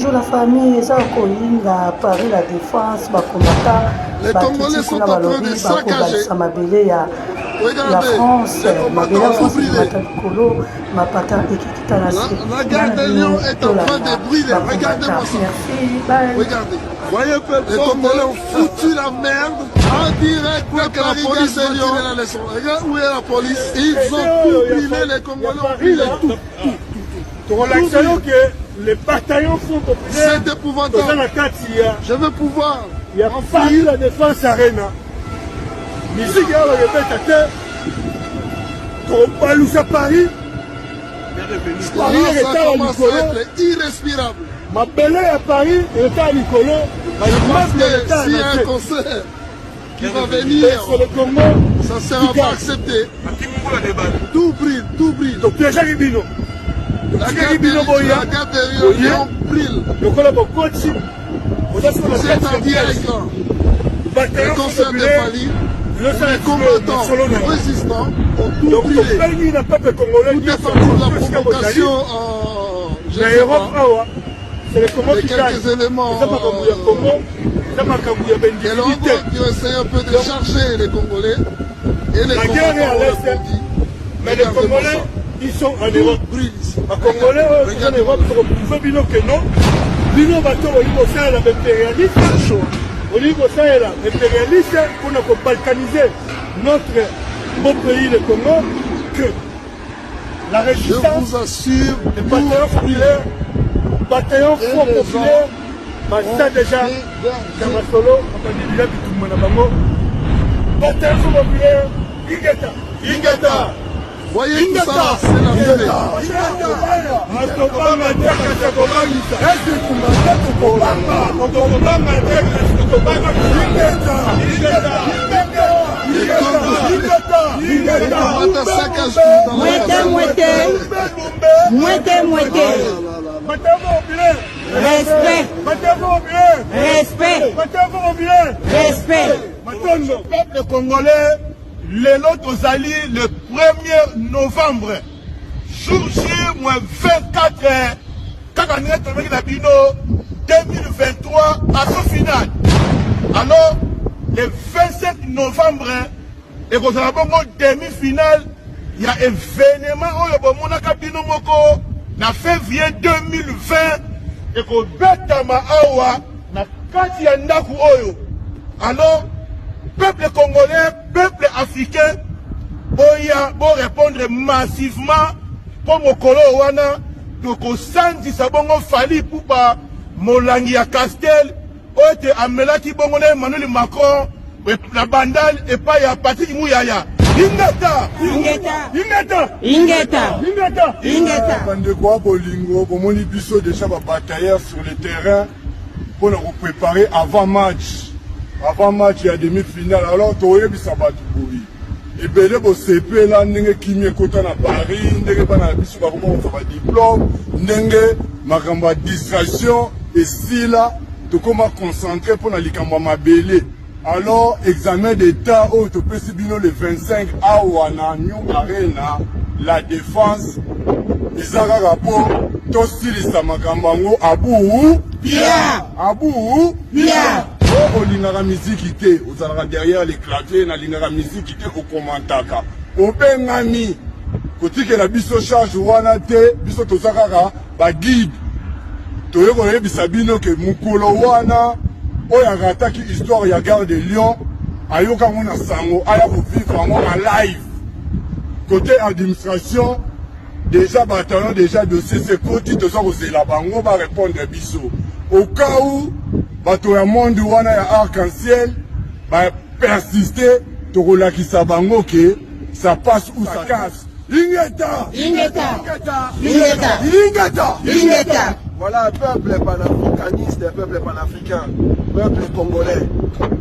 La famille, ça a Paris la défense, les Congolais sont en train de saccager. La France, la gare de Lyon est en train de brûler. Regardez-moi ça. Regardez. Voyez, les Congolais ont foutu la merde en direct que la police de Lyon. Regarde où est la police. Ils ont tout brûlé, les Congolais ont brûlé tout. Les bataillons sont populaires. C'est épouvantable. Je veux pouvoir. Il y a Paris la défense arena. Musique il y a répète à Paris. Paris est irrespirable. Ma belle à Paris, il est à Nicolo. S'il y a un concert qui va venir, ça ne sera pas accepté. Tout brille, tout brille. Donc déjà Ribino. La gare de Lyon brille. C'est un direct. Le concert de Paris, les combattants résistants ont tout brûlé. Tout est parti de la provocation en... Je ne sais pas. Il y a quelques éléments de l'ordre qui ont essayé un peu de charger les Congolais. Et les Congolais ont dit, mais les Congolais, ils sont en Europe. Les Congolais, ils sont en Europe, pour prouver Bino que non. Bino bateau, ils vont faire l'impérialiste. Ils vont faire l'impérialiste pour balkaniser notre beau pays, le Congo, que la résistance, je vous assure, les bataillons populaires, bataillons fort populaires, ça déjà, dans ma solo, on va dire que tout le monde a bango. Bataillons fort populaires, Ingeta. Voyez tout ça, c'est la vérité. Le Congolais, les autres alliés, le 1er novembre, jour J-24, 2023, à ce final. Alors, le 27 novembre, et vous avez une demi-finale, il y a un événement où il y a février 2020, et qu'on bêtama awa, na kati ya ndaku oyo. Alors, peuple congolais, peuple africain, pour répondre massivement pour Mokolo wana, donc au senti sabongo fali pour pas Molangi à Castel, ote amela ki bongo na Emmanuel Macron, la bandale et pas ya Patrick Mouyaya. Ingeta! Ingeta! Ingeta! Ingeta! Ingeta! Ingeta! Bande quoi bolingo, pour mon biso déjà va batailler sur le terrain pour nous préparer avant match. Avant match, il y a demi-finale. Alors, tu as vu ça va tout courir. Et bien, le CP là, n'engé qui m'y écoute à Paris, n'engé pas na biso ba comment on fait diplôme, n'engé makamba distraction et si là, tu commences à concentrer pour na likamba mabélé. Alors, examen d'état où tu peux subir le 25 à Wana New Arena, la défense, les rapport, tout style ça makambango abou bien, abou bien. Au lingara musique vous allez derrière les claviers, na lingara musique au commentaka. Au bengami, côté que la biso charge wana te, biso tozakaka ba guide. Toyo ko yebisabino que mukolo wana oya rataki histoire ya gare de Lyon, ayoka mona sango aya ko vivre en live. Côté administration, déjà bataillon déjà dossier c'est côté tozo ko zela bango ba répondre biso. Au cas où bato ya monde wana ya arc-en-ciel va persister tokolakisa bango que ça passe ou ça casse. Ingeta! Ingeta! Ingeta! Ingeta! Ingeta! Voilà un peuple panafricaniste, un peuple panafricain, peuple congolais.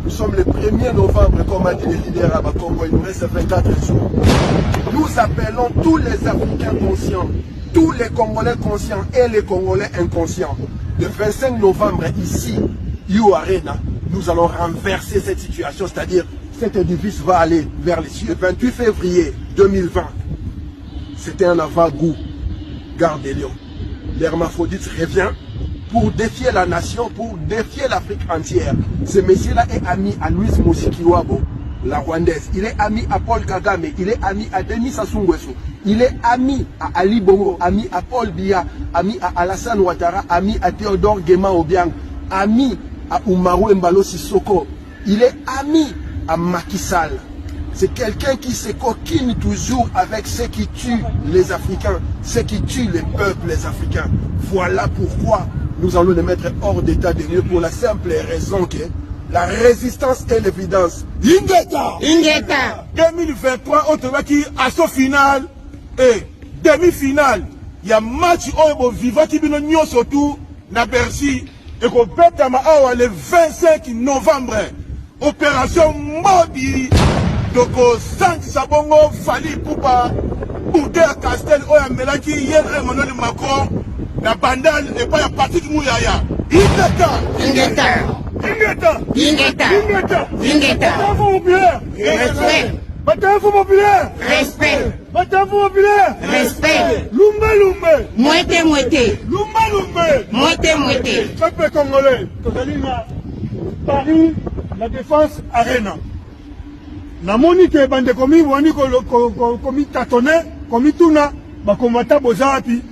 Nous sommes le 1er novembre, comme a dit le leader à Congo, il nous reste 24 jours. Nous appelons tous les Africains conscients, tous les Congolais conscients et les Congolais inconscients. Le 25 novembre, ici, You Arena, nous allons renverser cette situation, c'est-à-dire cet édifice va aller vers les cieux. Le 28 février 2020, c'était un avant-goût, gare de Lyon. L'hermaphrodite revient, pour défier la nation, pour défier l'Afrique entière. Ce monsieur-là est ami à Louise Mushikiwabo, la Rwandaise. Il est ami à Paul Kagame, il est ami à Denis Sassou Nguesso. Il est ami à Ali Bongo, ami à Paul Biya, ami à Alassane Ouattara, ami à Théodore Guéma Obiang, ami à Umaru Mbalo Sissoko. Il est ami à Macky Sall. C'est quelqu'un qui se coquine toujours avec ceux qui tuent les Africains, ceux qui tuent les peuples africains. Voilà pourquoi nous allons les mettre hors d'état de lieu pour la simple raison que la résistance et l'évidence. Ingeta 2023, on te va qui à ce final et demi-finale. Il y a match au vivant qui vient nous surtout na Bercy et qu'on pète à Maawa le 25 novembre. Opération Modi. Donc, 5 Sabongo, Fali Poupa, Boudère Castel, Oya Melaki, Yen Emmanuel Macron, la bandale et pas la partie de Mouyaya. Ingeta. Bataille populaire. Respect. Bataille populaire. Respect. Lumbe. Moite. Moite. Peuple congolais. Paris, la défense arena. Namoni ke bande komi wani komi tatone komi tuna bakomata bozapi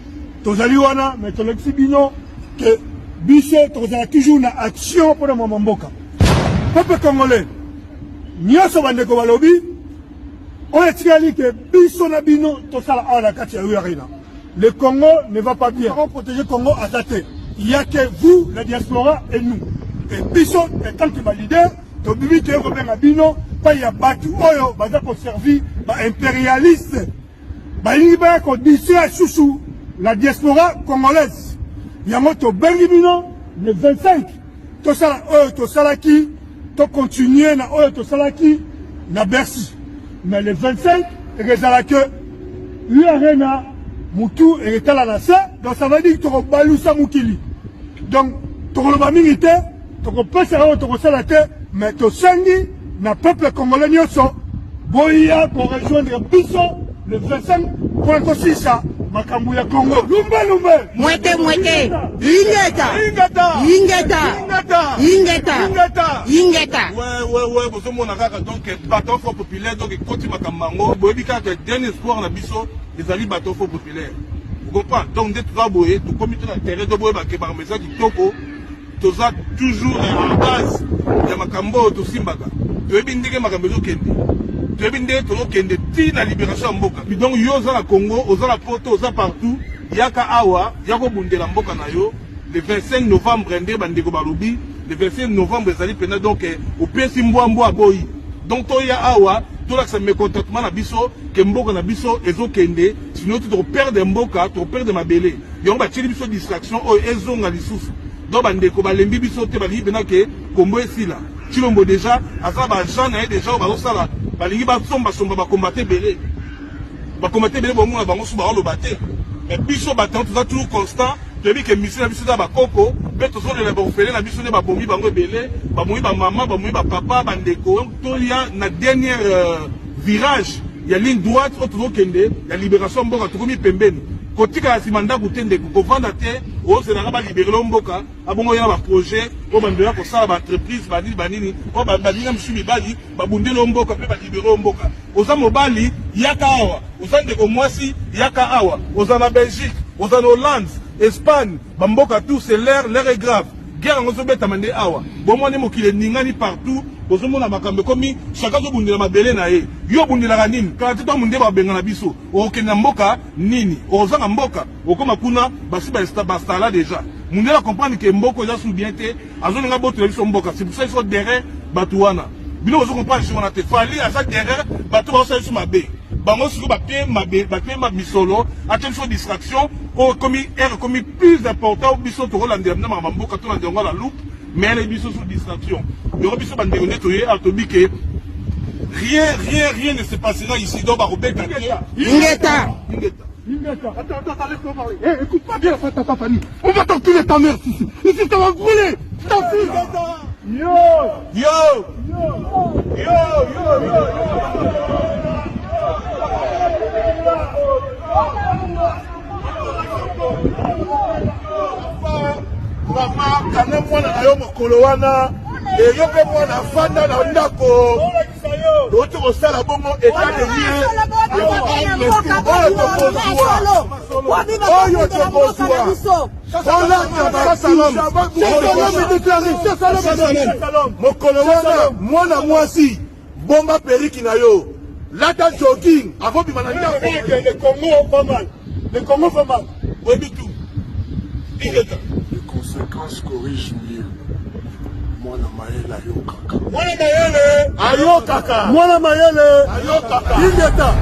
tozali wana mais tolexi bino que biso tozala toujours na action pour le moment mboka peuple congolais nyoso bande ko balobi on etikali que biso na bino tosala ala kati ya arena. Le Congo ne va pas bien. Pour protéger le Congo à date. Il n'y a que vous, la diaspora et nous. Et biso est tant que ma leader tobibi te ko benga bino pa ya batu oyo baza ko servi ba impérialiste ba liba ko disira chouchou la diaspora congolaise yango to bengi bino le 25 to sala oyo to salaki to continuer na oyo to salaki na Bercy mais le 25 ezala que l'Arena mutu et etala na ça donc ça veut dire to balusa mukili donc to ko mingi te to ko pesa oyo to ko sala te mais to sengi na peuple congolais nyonso boya pour rejoindre biso le 25 pour kosisa makambo ya Congo lumbe Moite ingeta ouais bozo mona kaka donc bateau fort populaire donc koti makambango boyebi kaka dernier espoir na biso ezali bateau fort populaire vous comprenez donc dès tout boye tout comité na terrain de boye ba message kitoko toza toujours en base ya makambo to simbaka toyebi ndenge makambo ezokende toyebi ndenge tozokende ti na libération ya mboka donc yo oza na Congo oza na poto oza partout yaka awa yako bundela mboka na yo le 25 novembre nde bandeko balobi le 25 novembre ezali pena donc opesi mbwambwa boyi donc toya awa tolakisa mécontentement na biso ke mboka na biso ezokende sinon toperde mboka toperde mabele yango batili biso distraction oyo ezonga lisusu donc bandeko balembi biso te balingi pena ke kombo esila Chilombo déjà aza ba gens na déjà bazosala balingi basomba bakombate belé bongo na bango su baoloba te mais biso batant toza toujours constant toyebi ke misi na biso za bakoko mpe tozolela baofele na biso nde babombi bango ebele bamoyi bamama bamoyi bapapa bandeko toya na dernier virage ya ligne droite oyo tozokende ya libération mboka tokomi pembeni kotika ya nsima ndako te ndeko kovanda te ozelaka baliberelo mboka abongo yana baprojet oyo bandoya kosala baentreprise banini oyo baninga misu mibali babundeli mboka mpe balibero mboka oza mobali yaka awa oza ndeko mwasi yaka awa oza na Belgique oza na Hollande Espagne bamboka tout c'est l'air est grave guerre yango ezobetama nde awa bomoni mokili eningani partout bozomona makambo ekomi chaka azobundela mabele na ye yo obundelaka nini kala te to munde babengana biso okokende na mboka nini okozanga mboka okoma kuna basi bastala déjà munde acomprendre ke mboko eza su bien te azolinga botola biso mboka c'est pour ça iso derrière bato wana bino ozokomprendre wana te fali aza derrière bato baosala biso mabe bango siko bapie misolo ate biso distraction oyo ekomi plus important biso tokolandela mna makambo mboka tolandela ngo la loupe mais les biso sous distraction yoko biso bandeko nde toye atobi ke rien ne se passera ici donc barobeka ingeta attends laisse-moi parler écoute pas bien ta famille on va t'enculer ta mère ici ça va brûler yo Maman, kana mwana na yo mokolo wana. Et yo pe mwana fanda na ndako. L'autre kosala bongo état de lieu. Mokolo wana mwana mwasi bomba periki na yo. Lata jogging avant de m'en aller. Le Congo pas mal. Le Congo pas mal. Oui, du tout. Les conséquences corrigent mieux. Mwana mayele ayo kaka. Mwana mayele ayo kaka. Mwana mayele ayo kaka. Ingeta.